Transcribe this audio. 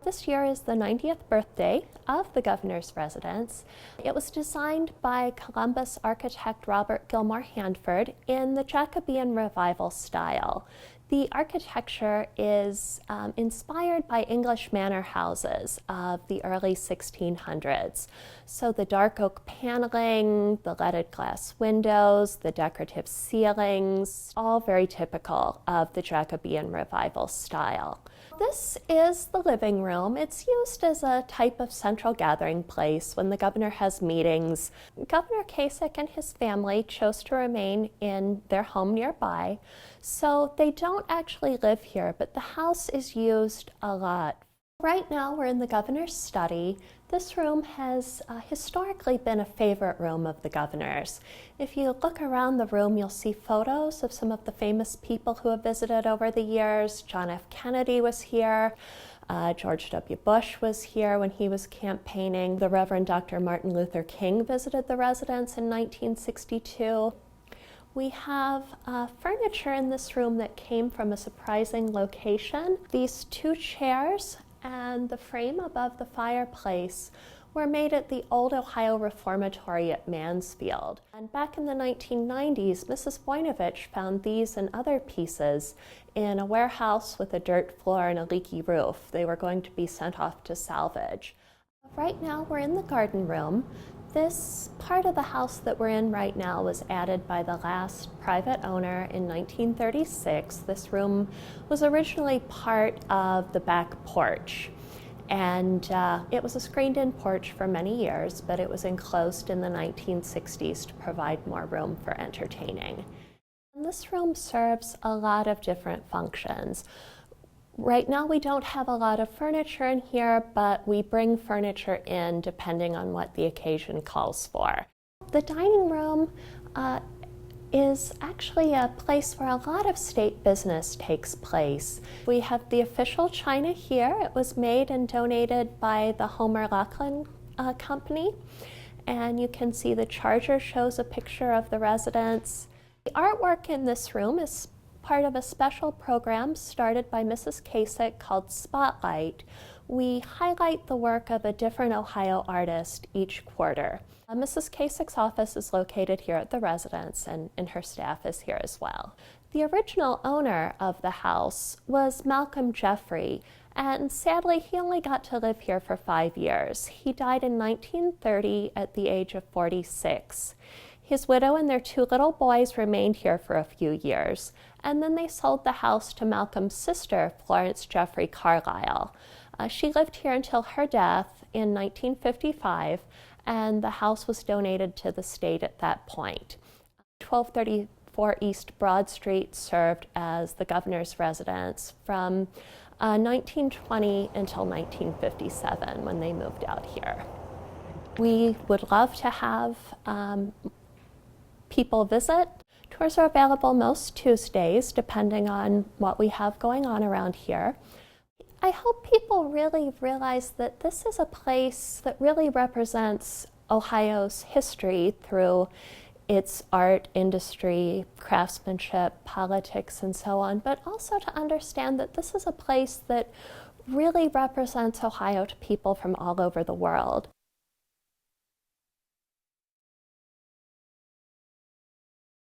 This year is the 90th birthday of the governor's residence. It was designed by Columbus architect Robert Gilmore Handford in the Jacobean Revival style. The architecture is inspired by English manor houses of the early 1600s. So the dark oak paneling, the leaded glass windows, the decorative ceilings, all very typical of the Jacobean Revival style. This is the living room. It's used as a type of central gathering place when the governor has meetings. Governor Kasich and his family chose to remain in their home nearby, so they don't actually live here, but the house is used a lot. Right now we're in the governor's study. This room has historically been a favorite room of the governor's. If you look around the room, you'll see photos of some of the famous people who have visited over the years. John F. Kennedy was here. George W. Bush was here when he was campaigning. The Reverend Dr. Martin Luther King visited the residence in 1962. We have furniture in this room that came from a surprising location. These two chairs and the frame above the fireplace were made at the Old Ohio Reformatory at Mansfield. And back in the 1990s, Mrs. Voinovich found these and other pieces in a warehouse with a dirt floor and a leaky roof. They were going to be sent off to salvage. Right now we're in the garden room. This part of the house that we're in right now was added by the last private owner in 1936. This room was originally part of the back porch, and it was a screened-in porch for many years, but it was enclosed in the 1960s to provide more room for entertaining. And this room serves a lot of different functions. Right now we don't have a lot of furniture in here, but we bring furniture in depending on what the occasion calls for. The dining room is actually a place where a lot of state business takes place. We have the official china here. It was made and donated by the Homer Laughlin Company, and you can see the charger shows a picture of the residence. The artwork in this room is part of a special program started by Mrs. Kasich called Spotlight. We highlight the work of a different Ohio artist each quarter. Mrs. Kasich's office is located here at the residence, and her staff is here as well. The original owner of the house was Malcolm Jeffrey, and sadly he only got to live here for 5 years. He died in 1930 at the age of 46. His widow and their 2 little boys remained here for a few years, and then they sold the house to Malcolm's sister, Florence Jeffrey Carlisle. She lived here until her death in 1955, and the house was donated to the state at that point. 1234 East Broad Street served as the governor's residence from 1920 until 1957 when they moved out here. We would love to have people visit. Tours are available most Tuesdays, depending on what we have going on around here. I hope people really realize that this is a place that really represents Ohio's history through its art, industry, craftsmanship, politics, and so on, but also to understand that this is a place that really represents Ohio to people from all over the world.